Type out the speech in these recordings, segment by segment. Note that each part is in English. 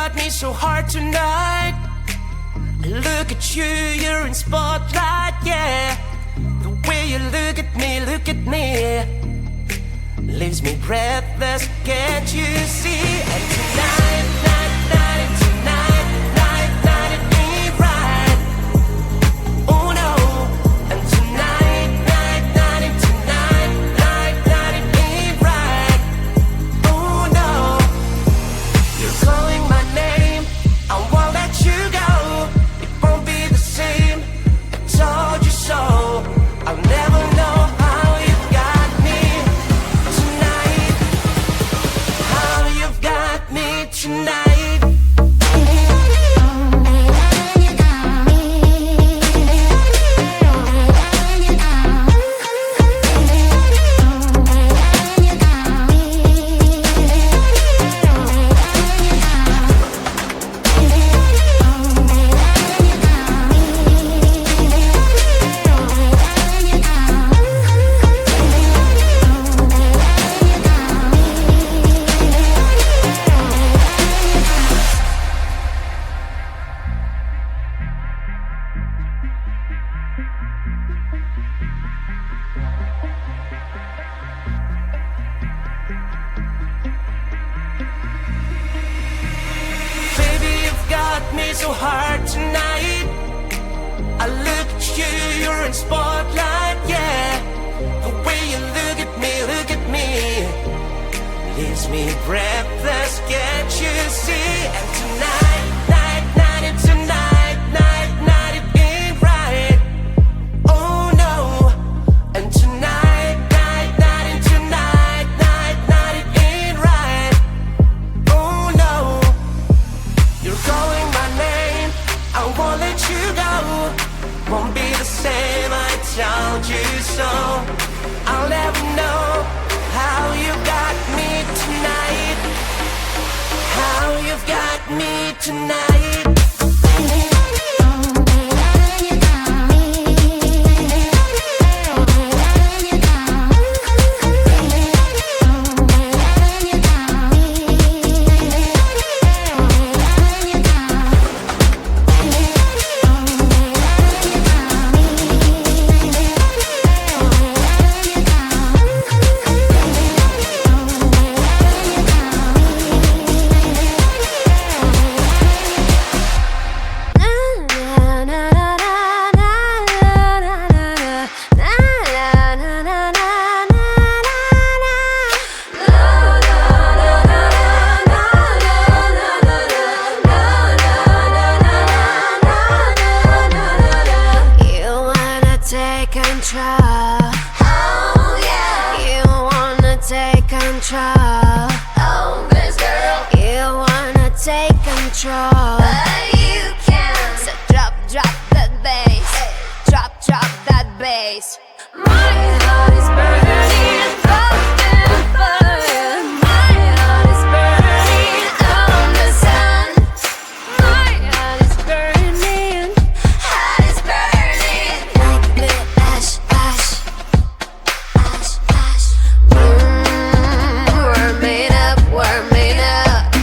got me so hard tonight. Look at you, you're in spotlight, yeah. The way you look at me, leaves me breathless, can't you see? And tonight, it ain't right. Oh no. And tonight, it ain't right. Oh no. You're calling my name, I won't let you go. It won't be the same, I told you so. I'll never know how you've got me tonight. How you've got me tonight. Me so hard tonight. I look at you, you're in spotlight, yeah. The way you look at me, leaves me breathless, can't you see? And tonight, it ain't right. Oh no. And tonight, it ain't right. Oh no. You're calling my name, I won't let you go. Won't be the same, I told you so. I'll never know how you got me tonight. How you've got me tonight. Oh yeah. You wanna take control. Oh, this girl. You wanna take control. But you can't. So drop that bass. Hey. Drop that bass. My heart is burning up in fire. My heart is burning on the sun. My heart is burning. Heart is burning like the ash. Warming up. Warming up.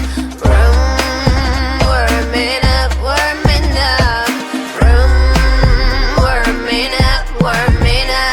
Warming up.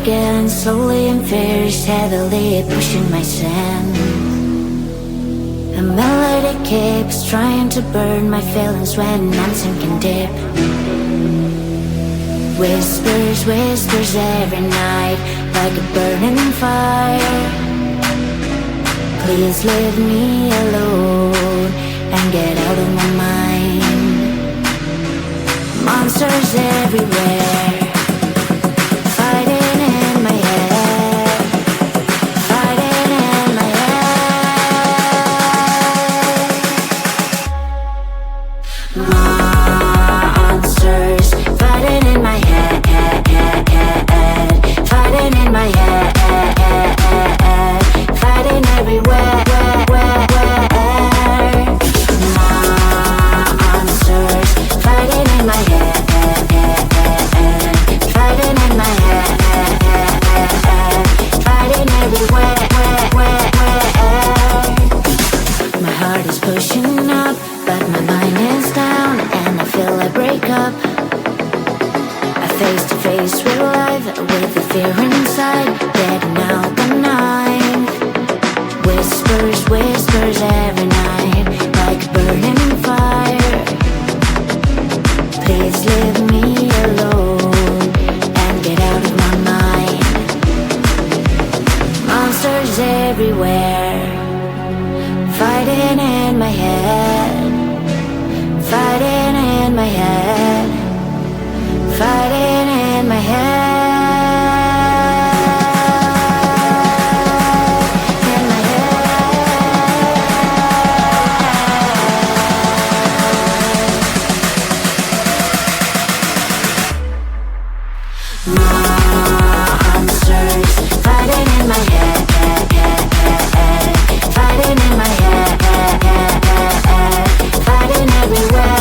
again, slowly and fierce, heavily pushing my sin. The melody keeps trying to burn my feelings when I'm sinking deep. Whispers, whispers every night, like a burning fire. Please leave me alone and get out of my mind. Monsters everywhere, fighting in my head, fighting in my head. Monsters fighting in my head, fighting in my head, fighting everywhere. Monsters fighting in my head, fighting in my head, fighting everywhere. My heart is pushing up, but my mind is down, and I feel I break up. I face to face with life, with the fear inside, getting out the night. Whispers, whispers every night, like a burning fire. Please leave me alone and get out of my mind. Monsters everywhere, fighting in my head, fighting in my head, fighting in my head. Monsters fighting in my head, fighting in my head, fighting everywhere.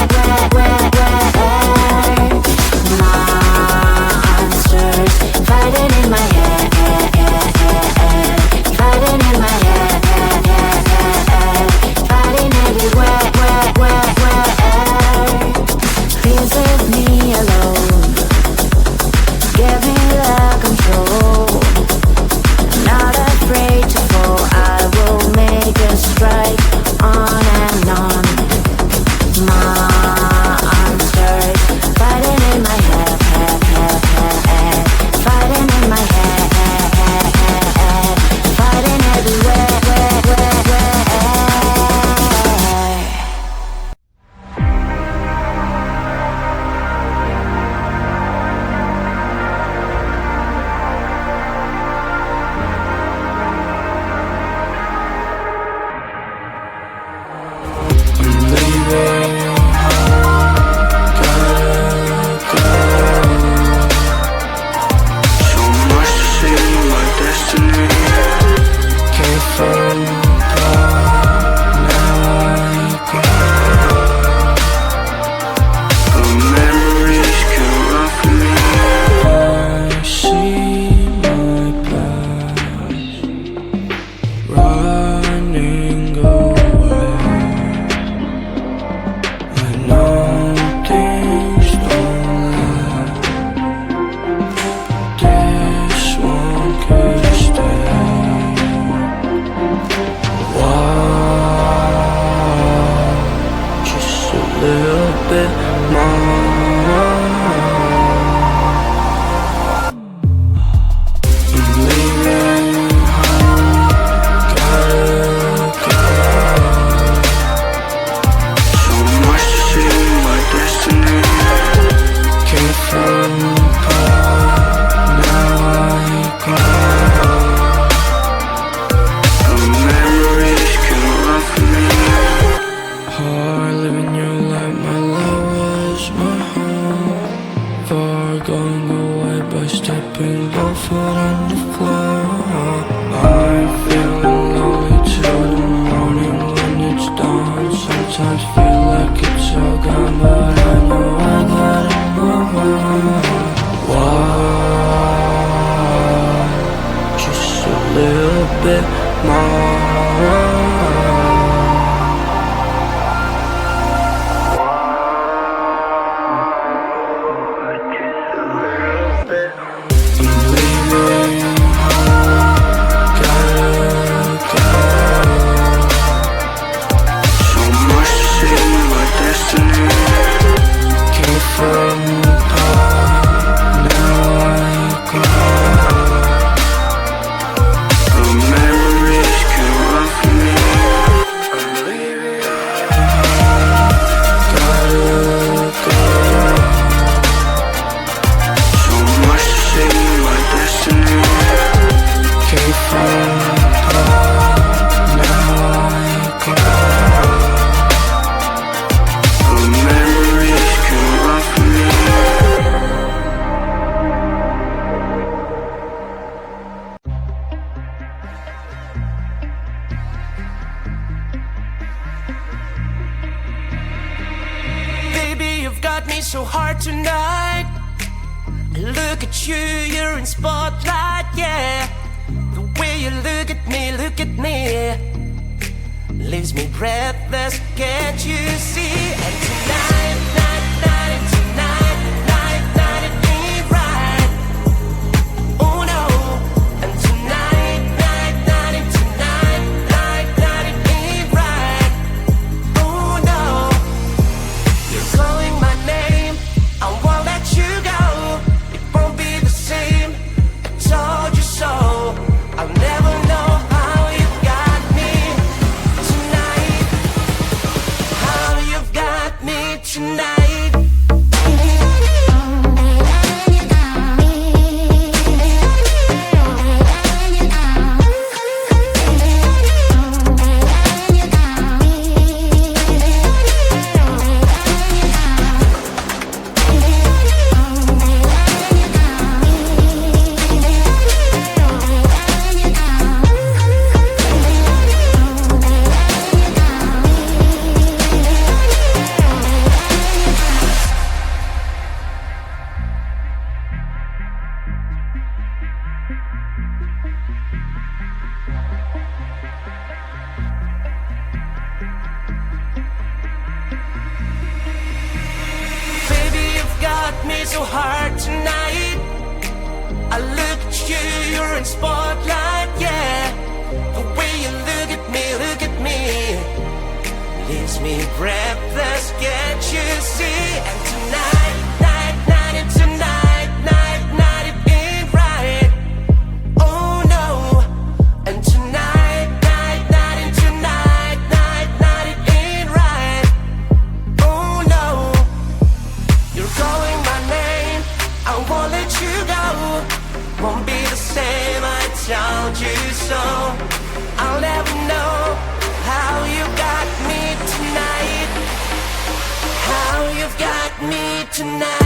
Monsters fighting in my head, fighting in my head, fighting everywhere. Please leave me alone, give me the control. I'm not afraid to fall, I will make a strike on and on. Monsters fighting in my head, fighting in my head, fighting everywhere. I'm leaving got me so hard tonight. Look at you, you're in spotlight, yeah. The way you look at me, leaves me breathless, can't you see? And tonight, it ain't right. Oh no. And tonight, it ain't right. Oh no. You're calling my name, I won't let you go. It won't be the same, I told you so. I'll never know how you've got me tonight. How you've got me tonight. Me so hard tonight. I look at you, you're in spotlight, yeah. The way you look at me, leaves me breathless, can't you see? And tonight, it ain't right. Oh no. And tonight, it ain't right. Oh no. You're calling my name, I won't let you go. Won't be the same, I told you so. I'll never know how you got me tonight. How you've got me tonight.